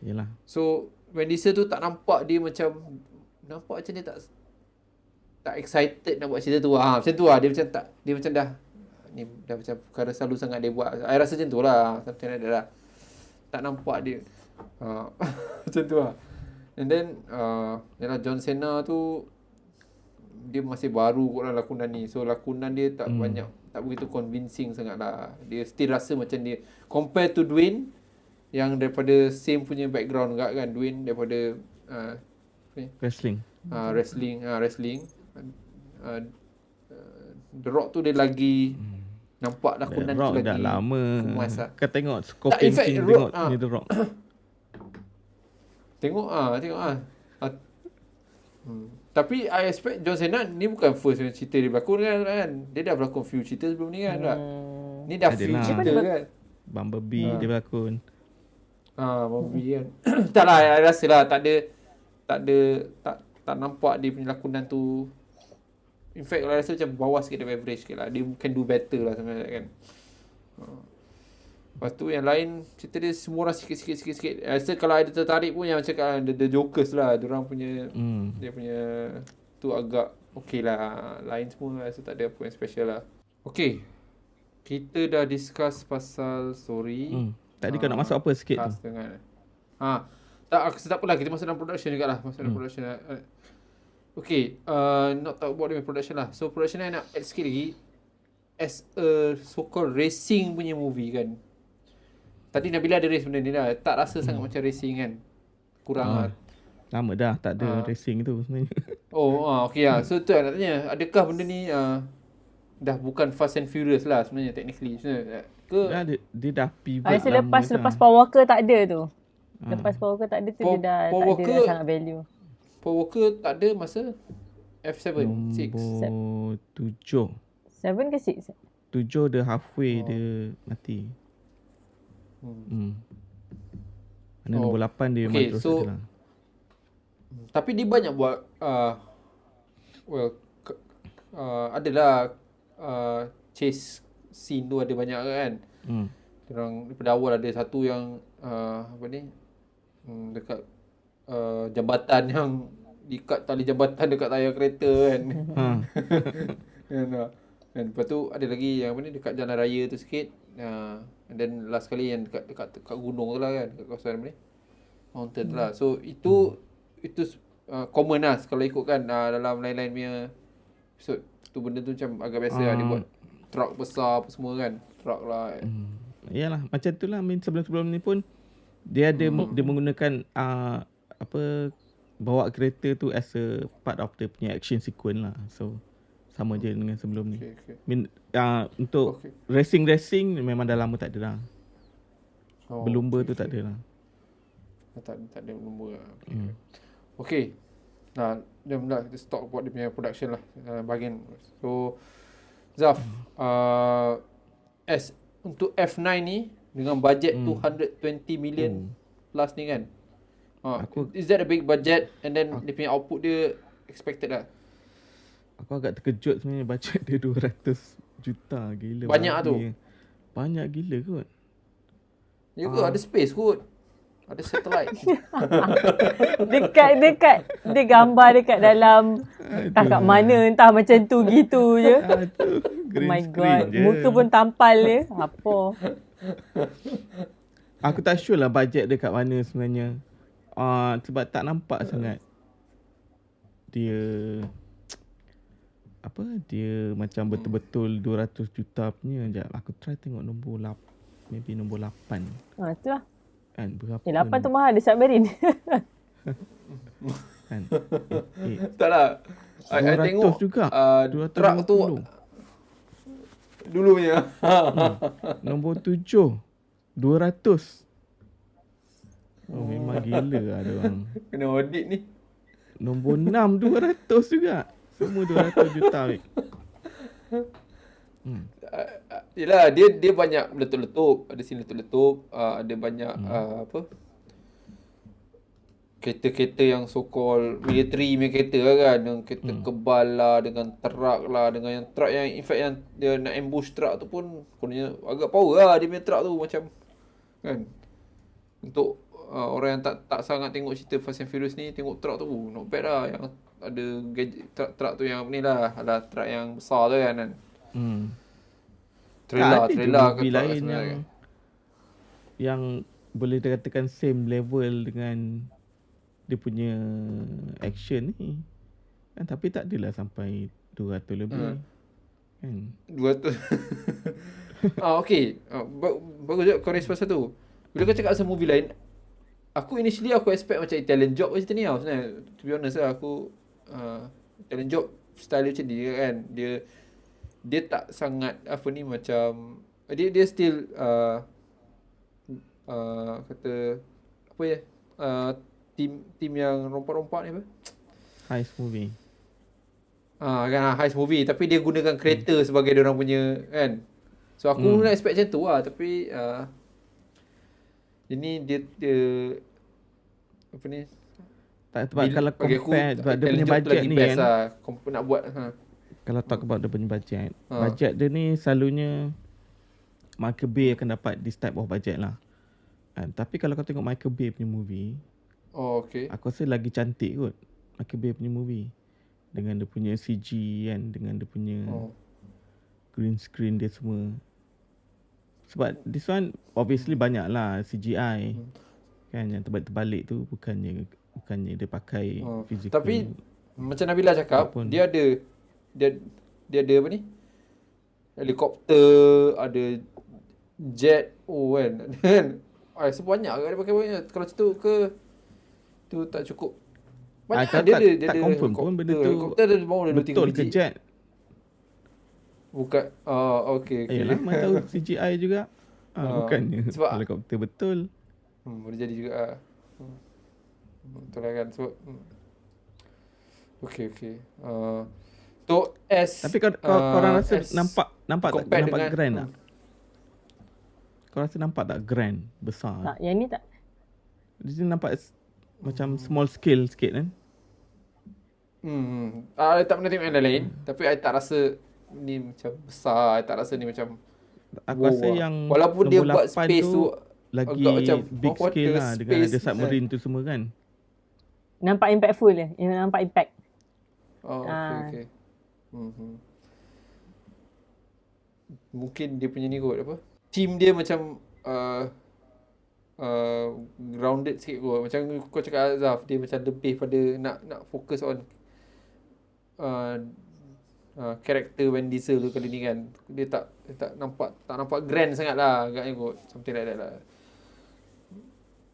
Yelah. So Vin Diesel tu tak nampak dia macam dia tak excited nak buat cerita tu. Macam tu lah. Dia macam dah ni dah macam perkara selalu sangat dia buat. I rasa macam tu lah. Something like that lah. Tak nampak dia. Macam tu lah. And then yalah, John Cena tu dia masih baru kot lah lakonan ni. So lakonan dia tak banyak tak begitu convincing sangat lah. Dia still rasa macam dia compare to Dwayne yang daripada same punya background juga kan. Dwayne daripada Wrestling. wrestling. The Rock tu dia lagi nampak lakonan tu Rock lagi dah lama. kemas lah. Kau tengok Tak, Scorpion in fact, King Rock, tengok ni The Rock. Tengok. Tapi I expect John Cena ni bukan first yang cerita dia berlakon kan. Dia dah berlakon few cerita sebelum ni kan tak? Ni dah few Adalah. cerita kan. Bumblebee dia berlakon. Bobby kan. Tak lah, I rasa lah tak nampak dia punya lakonan tu. In fact, I rasa macam bawah sikit daripada average sikit lah. Dia can do better lah sebenarnya kan. Lepas tu yang lain, cerita dia semua orang sikit-sikit. I rasa kalau ada tertarik pun yang macam The Jokers lah. Diorang punya, dia punya tu agak okay lah. Lain semua I rasa tak ada apa yang special lah. Okay. Kita dah discuss pasal story. Tadi kau nak masuk apa sikit tu? Dengan tak apalah, kita masuk dalam production juga lah. Production lah. Okay, not talk about the production lah. So production ni nak add sikit lagi. As a so-called racing punya movie kan. Tadi Nabila ada race benda ni dah. Tak rasa sangat macam racing kan. Kurang lah. Lama dah tak ada racing tu sebenarnya. Okay lah. So tu lah nak tanya. Adakah benda ni dah bukan Fast and Furious lah sebenarnya technically. Ke? Dia dah pivot Rasa lama lepas Paul Walker tak ada tu. Lepas Paul Walker tak ada tu dia dah Paul tak Walker, ada sangat value. Paul Walker tak ada masa F7, 6. Nombor 7. 7 ke 6? 7 dia halfway dia mati. Mana nombor 8 dia memang terus ada lah. Tapi dia banyak buat adalah chase scene tu ada banyak kan. Orang daripada awal ada satu yang dekat jambatan yang diikat tali jambatan dekat tayar kereta kan. Dan lepas tu ada lagi yang dekat jalan raya tu sikit. And then last kali yang dekat gunung tu lah kan, dekat kawasan mountain tu lah. So itu common lah kalau ikutkan dalam lain-lain punya episode. Tu benda tu macam agak biasa lah. Dia buat truck besar apa semua kan. Truck lah. Yalah, macam tu lah. Sebelum-sebelum ni pun dia ada dia menggunakan bawa kereta tu as a part of the punya action sequence lah. So sama je dengan sebelum ni. Untuk racing memang dah lama tak ada lah. Berlumba tu tak ada lah. Tak ada berlumba lah. Okay. Nah, jom lah kita talk about dia punya production lah. Bahagian. So Zaf, untuk F9 ni dengan bajet 220 million plus ni kan. Is that a big budget and then dia punya output dia expected lah? Aku agak terkejut sebenarnya bajet dia 200 juta. Gila. Banyak tu. Banyak gila kot. Ya ke? Ada space kot. Ada satellite. dekat dia gambar dekat dalam entah kat mana, entah macam tu gitu je. Oh my god, muka pun tampal dia. Apa? Aku tak sure lah bajet dia kat mana sebenarnya. Sebab tak nampak sangat dia macam betul-betul 200 juta punya. Sekejap aku try tengok nombor 8. Maybe nombor 8. Tu lah. Kan berapa? 8 tu mahal dia submarine. Kan. Tak lah. I tengok juga. truck tu dulu punya. Nombor 7 200. Memang gila lah dia orang. Kena audit ni. Nombor 6 200 juga. Semua 200 juta weh. Yelah, dia banyak letup-letup. Ada scene letup-letup. Ada banyak kereta-kereta yang so-called military punya kereta lah kan. Dengan kereta kebal lah, dengan truck lah, dengan yang truck yang in fact yang dia nak ambush truck tu pun kononnya agak power lah dia punya truck tu macam kan. Untuk orang yang tak sangat tengok cerita Fast and Furious ni, tengok truck tu not bad lah. Yang ada gadget, truck tu yang ni lah, ada truck yang besar tu kan. Trailer ke truck lain yang boleh dikatakan same level dengan dia punya action ni kan, tapi tak adalah sampai 200 lebih Kan? 200. Okay. Bagus juga kau respon pasal tu. Bila kau cakap pasal movie lain, aku initially expect macam Italian Job macam ni tau sebenarnya. To be honest lah, aku Italian Job style dia macam ni kan. Dia tak sangat apa ni macam dia still kata apa ya, team yang rompak-rompak ni apa? Heist movie. Kan heist movie, tapi dia gunakan kereta sebagai dia orang punya kan. So aku nak expect macam tu lah, tapi ini dia apa ni? Tak sebab kalau bagi aku, compare sebab dia punya Job tu bajet lagi ni best kan. lah, nak buat Kalau talk about dia punya bajet. Bajet dia ni selalunya Michael Bay akan dapat this type of budget lah. Tapi kalau kau tengok Michael Bay punya movie, okay. aku rasa lagi cantik kot Michael Bay punya movie. Dengan dia punya CG kan, dengan dia punya green screen dia semua. Sebab this one obviously banyak lah CGI. Kan yang terbalik tu bukannya dia pakai physical. Tapi macam Nabila cakap, dia ada apa ni? Helikopter, ada jet, kan. Rasa banyak ke dia pakai banyak. Kalau macam tu ke tu tak cukup. Banyak dia tak confirm pun benda tu helikopter dia bawa ada 2-3 betul ke biji. jet. Bukan. Okay. Yalah, mana tahu CGI juga. Bukannya sebab helikopter betul. Boleh jadi juga. Betul lah kan. So okay. So tapi korang rasa nampak compare nampak dengan, grand tak? Kau rasa nampak tak grand, besar? Tak, yang ni tak. Di sini nampak macam small scale sikit kan? I tak pernah tengok yang lain, tapi I tak rasa ni macam besar. I tak rasa ni macam aku rasa yang walaupun dia buat 8 space tu lagi macam big scale lah dengan ada submarine tu semua kan. Nampak impactful je. Nampak impact. Okay. Mungkin dia punya ni kot apa? Team dia macam grounded sikit kot. Macam kau cakap Azaf, dia macam lebih pada nak fokus on karakter Vin Diesel tu kali ni kan. Dia tak nampak grand sangat lah agaknya kot. Something like that lah.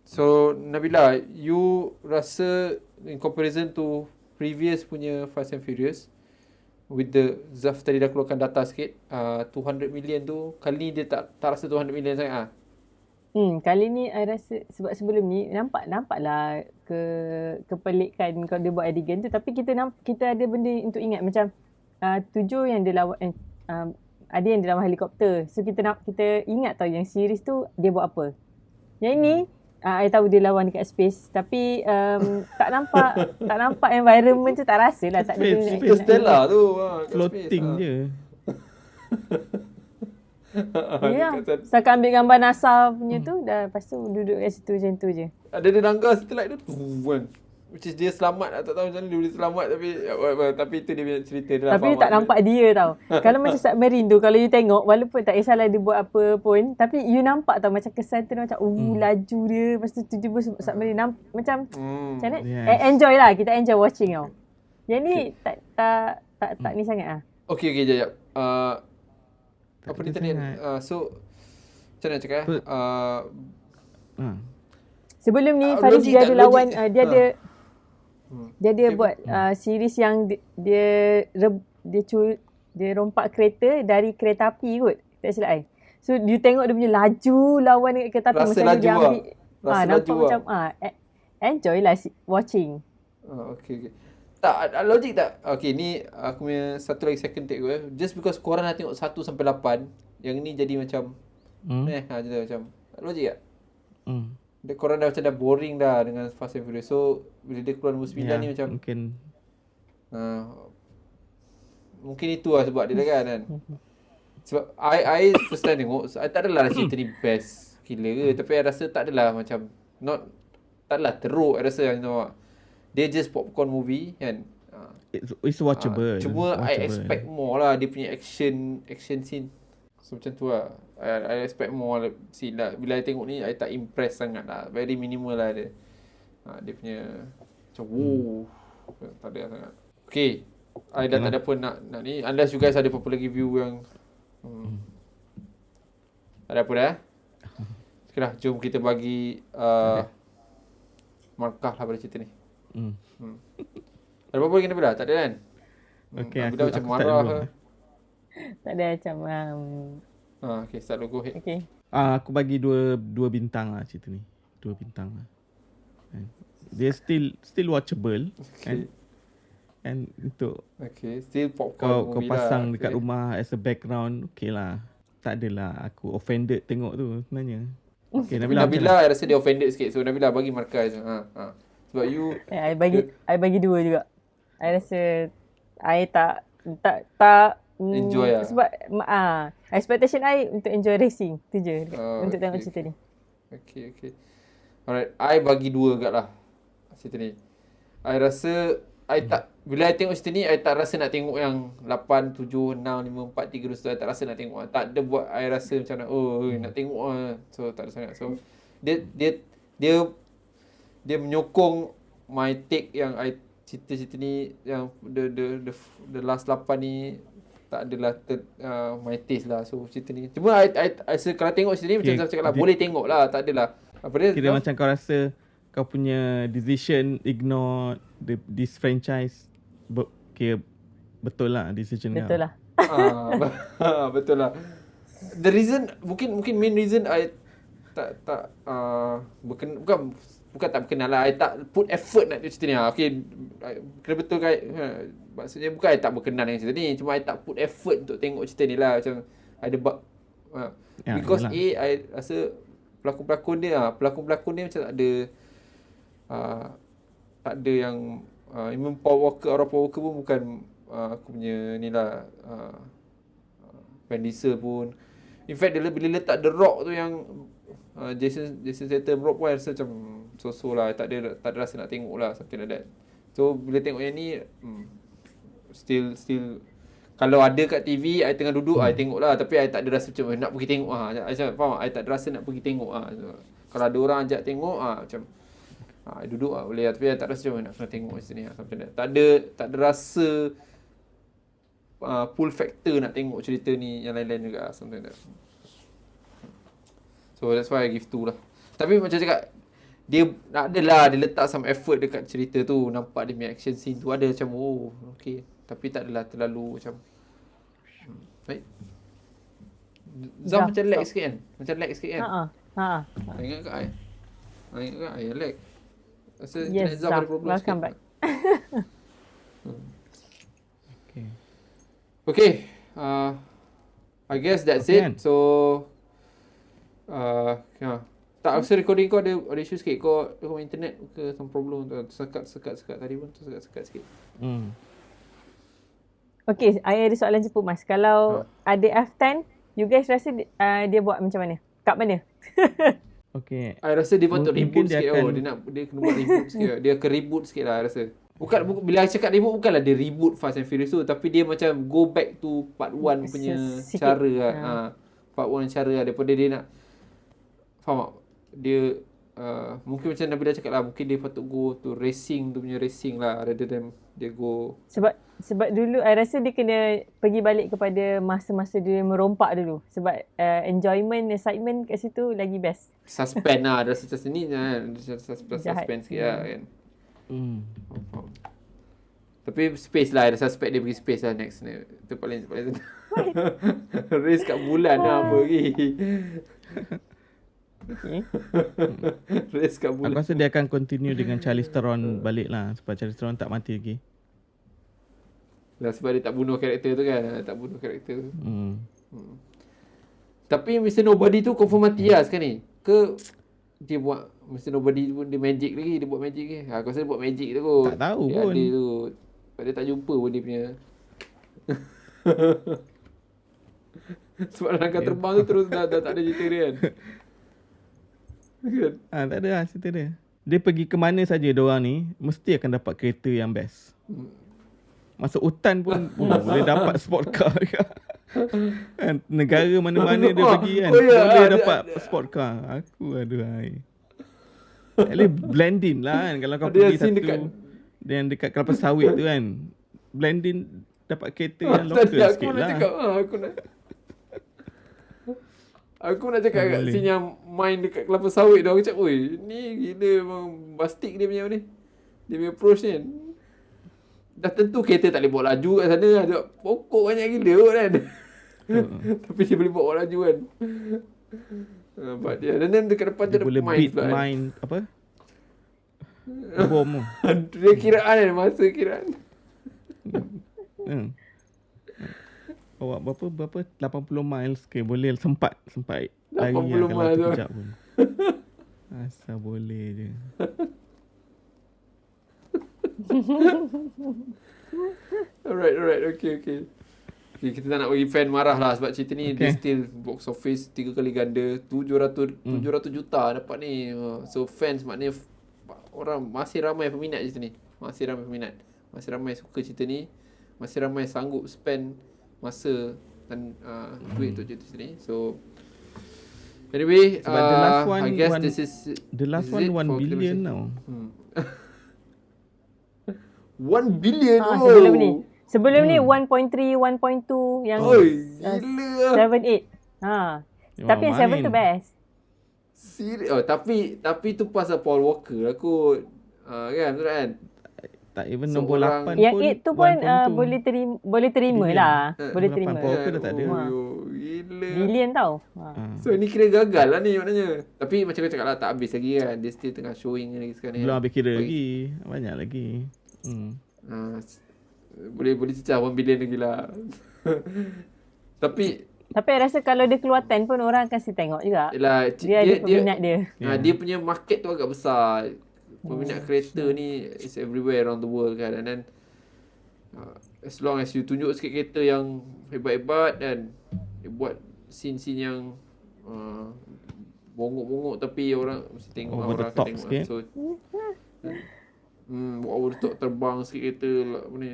So Nabila, you rasa in comparison to previous punya Fast and Furious, with the Zaf tadi dah keluarkan data sikit, 200 million tu kali ni dia tak rasa 200 million sangat Kali ni I rasa sebab sebelum ni nampaklah kepelikan kalau dia buat adegan tu, tapi kita ada benda untuk ingat macam 7 yang dia lawan ada yang dia lawan helikopter. So kita ingat tau yang series tu dia buat apa. Yang ni I tahu dia lawan dekat space, tapi tak nampak environment tu, tak rasa lah tak ada Interstellar tu floating je. Ya, setakat ambil gambar NASA punya tu dah, lepas tu duduk kat situ macam tu je. Ada dia langgar satellite tu kan, which is dia selamat, tak tahu macam mana dia boleh selamat, tapi itu dia punya cerita dia. Tapi tak nampak dia tau. Kalau macam submarine tu, kalau you tengok, walaupun tak kisahlah dia buat apa pun, tapi you nampak tau macam kesan tu macam laju dia, lepas tu tiba-tiba submarine macam macam mana? Enjoy lah, kita enjoy watching tau. Yang ni tak ni sangat lah. Okay, jap. Apa ni tadi? So macam mana cakap sebelum ni Faris dia ada lawan dia ada buat series yang dia rompak kereta dari kereta api kot, tak silap I. So you tengok dia punya laju lawan dekat kereta api, rasa macam dia ambil nampak laju macam enjoy lah watching. Okay. Tak, logik tak? Okay, ni aku punya satu lagi second take gue. Just because korang nak tengok 1 sampai 8, yang ni jadi macam macam logik tak? Korang dah macam dah boring dah dengan Fast and Furious. So bila dia keluar nombor 9 ni macam mungkin itu lah sebab dia kan. Sebab I first time tengok, I tak adalah cerita ni best gila ke, tapi I rasa tak adalah macam tak adalah teruk. I rasa dia just popcorn movie kan. It's watchable. Cuma I expect more lah dia punya action scene. So macam tu lah. I expect more scene lah. Bila I tengok ni I tak impress sangat lah. Very minimal lah dia. Dia punya macam tak ada sangat. Okay. I dah tak ada apa nak ni. Unless you guys ada apa-apa lagi view yang tak ada apa dah. Okay lah, jom kita bagi markah lah pada cerita ni. Ada apa-apa lagi Nabila? Tak ada kan? Okay, Nabila macam aku marah ke? Tak ada macam Okay, start dulu, go ahead. okay. Aku bagi dua bintang lah cerita ni. 2 bintang lah. Dia still watchable. Okay. And untuk Okay, still popcorn kau movie pasang lah. dekat rumah as a background, okay lah. Tak adalah aku offended tengok tu sebenarnya. Okay, Nabila I rasa dia offended sikit. So Nabila bagi markah je. Sebab you I bagi 2 juga. I rasa I tak enjoy lah. Sebab expectation I untuk enjoy racing tu je untuk tengok cerita ni. Okay. Alright, I bagi 2 agak lah cerita ni. I rasa bila I tengok cerita ni, I tak rasa nak tengok yang 8, 7, 6, 5, 4, 3, 2, 1. I tak rasa nak tengok. Tak ada buat I rasa macam nak tengok so tak ada sangat. So dia menyokong my take yang I cerita-cerita ni yang the last 8 ni tak adalah my taste lah. So cerita ni cuma I kalau tengok cerita ni macam saya cakap lah, boleh tengok lah, tak adalah apa dia kira macam kau rasa kau punya decision ignore this franchise kira betul lah decision kau. Betul lah. Betul lah. The reason mungkin main reason I tak bukan tak berkenan lah. I tak put effort nak tengok cerita ni. Okay, kena betul kan. Maksudnya bukan I tak berkenan dengan cerita ni. Cuma I tak put effort untuk tengok cerita ni lah. Macam ada because yalah. I rasa pelakon-pelakon dia macam tak ada yang even Paul Walker pun bukan aku punya ni lah. Van Diesel pun. In fact bila letak The Rock tu yang Jason Statham Rock pun I rasa macam so-so lah. Tak ada rasa nak tengok lah, something like that. So bila tengok yang ni still kalau ada kat TV I tengah duduk I tengok lah, tapi I tak ada rasa macam nak pergi tengok faham? I tak ada rasa nak pergi tengok kalau ada orang ajak tengok macam I duduk boleh lah, tapi I tak rasa macam nak kena tengok sini something like that. Tak ada rasa pull factor nak tengok cerita ni yang lain-lain juga something like that. So that's why I give 2 lah. Tapi macam cakap, dia adalah dia letak some effort dekat cerita tu. Nampak dia punya action scene tu ada macam okay. Tapi tak adalah terlalu macam baik. Zam macam lag sikit kan? Ingat kat I lag. Rasa Yes, Zam ada problem sikit. Welcome back. Okay. I guess that's it. So tak rasa recording kau ada issue sikit. Kau internet ke some problem sekat tadi pun sekat sikit. Okay, I ada soalan cepat Mas. Kalau ada F10, you guys rasa dia buat macam mana? Kat mana? Okay. I rasa dia patut reboot dia sikit. Dia kena buat reboot sikit. Dia akan reboot sikit lah I rasa. Bukan bila I cakap reboot, bukanlah dia reboot Fast and Furious tu, tapi dia macam go back to part 1 punya cara lah. Part 1 cara lah, daripada dia nak faham tak? Dia mungkin macam Nabila cakap lah, mungkin dia patut go to racing tu punya racing lah, rather than dia go sebab dulu I rasa dia kena pergi balik kepada masa-masa dia merompak dulu. Sebab enjoyment, excitement kat situ lagi best. Suspend lah, ada rasa macam ni kan. Suspend sikit lah kan. Tapi space lah, ada suspect dia pergi space lah next ni. Itu paling race kat bulan lah apa lagi. Race kat bulan. Aku rasa dia akan continue dengan Charlize Theron balik lah, sebab Charlize Theron tak mati lagi. Lah sebab dia tak bunuh karakter tu kan. Tapi Mr. Nobody tu confirm mati lah sekarang ni. Ke dia buat Mr. Nobody pun dia magic lagi. Dia buat magic lagi. Aku rasa dia buat magic tu kot. Tak tahu dia pun. Dia tu. Sebab dia tak jumpa pun dia punya. Sebab langkah terbang tu terus dah tak ada cerita dia kan. Tak ada lah cerita dia. Dia pergi ke mana saja diorang ni, mesti akan dapat kereta yang best. Masuk hutan pun boleh dapat sport car. Kan, negara mana-mana dia pergi kan, boleh dapat sport car. Aku aduhai. At least blend in lah kan. Kalau kau pergi satu dekat kelapa sawit tu kan, blending dapat kereta yang Tadi local aku sikit nak lah. cakap Aku nak cakap kat Boleh. scene yang main dekat kelapa sawit tu. Aku cakap, oi, ni gila memang bastik dia punya ni. Dia punya approach ni kan. Dah tentu kereta tak boleh bawa laju kat sana. Ada pokok banyak gila kot kan. Tapi dia boleh bawa laju kan. Nampak dia. Dan then dekat depan tu Dia ada boleh main beat pula kan. main apa? Bom tu. Dia kiraan kan. Masa kiraan. Hmm. Bawa berapa 80 miles ke boleh sempat lari 80 lah kalau miles tu. terkejap pun. Asal boleh je. Alright. Okay. Okay, kita tak nak bagi fan marah lah sebab cerita ni dia Okay. still box office 3 kali ganda 700 juta dapat ni. So fans maknanya orang masih ramai peminat cerita ni. Masih ramai suka cerita ni. Masih ramai sanggup spend masa dan duit untuk cerita ni. So anyway, Sebab the last one, I guess one- this is The last is one it 1 for billion kita now. 1 billion. Sebelum ni 1.3, 1.2 yang Oi, gila. 7, 8. Tapi yang 7 tu best. Serius. Oh, tapi tu pasal Paul Walker lah kot. Kan, betul kan? Tak even So, nombor orang- 8 Yang pun 8 tu pun 1.2. boleh terima Billion. lah. Boleh 8 terima. Paul Walker dah tak ada. Gila. Billion tau. So ni kira gagal lah ni maknanya. Tapi macam kau cakap lah, tak habis lagi kan. Dia still tengah showing lagi sekarang ni. Belum habis kira Bagi- lagi. Banyak lagi. Boleh cecah 1 billion lagi lah. Tapi Tapi I rasa kalau dia keluar 10 pun orang akan si tengok juga. yelah, Dia ada peminat dia. Dia punya market tu agak besar. Peminat kereta ni is everywhere around the world kan. And then as long as you tunjuk sikit kereta yang hebat-hebat dan dia buat scene-scene yang bongok-bongok tapi orang mesti tengok lah, Over the orang top akan tengok. sikit. So over the top terbang sikit kereta lah, apa ni.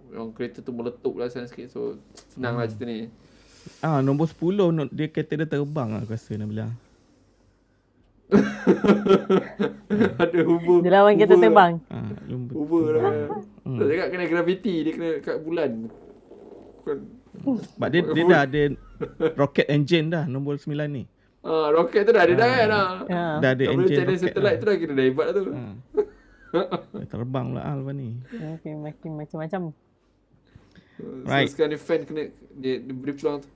Yang kereta tu meletup lah sana sikit. So senang lah cerita ni. Nombor 10 dia kereta dia terbang lah aku rasa Nabila. Ada hubur. Dia lawan kereta terbang. Hubur lah. Tak cakap kena gravity. Dia kena kat bulan. Bukan. Sebab dia dah ada rocket engine dah nombor 9 ni. Roket tu dah ada dah kan. Dah ada Tak boleh engine challenge rocket satellite dah. tu dah kira dah hebat lah tu. Dia terbang lah lepas ni. Okay, makin macam-macam. Right. So sekarang ni fan kena dia beri peluang tu.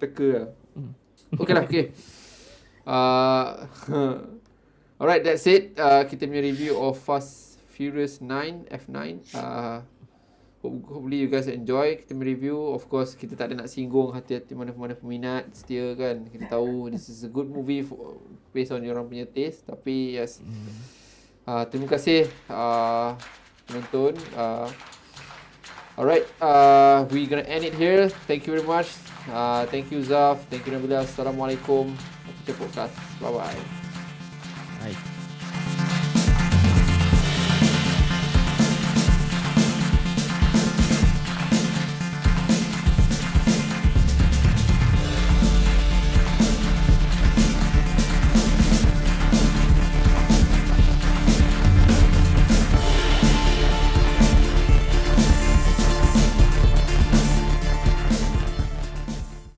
Teka lah. Okay lah, okay. Alright, that's it. Kita punya review of Fast Furious 9, F9. Hopefully you guys enjoy kita punya review. Of course, kita tak ada nak singgung hati-hati mana-mana peminat setia kan. Kita tahu this is a good movie based on orang punya taste. Tapi yes, terima kasih penonton. Alright, we gonna end it here. Thank you very much. Thank you Zaf, thank you Nabila. Assalamualaikum. Podcast. Bye bye. Right.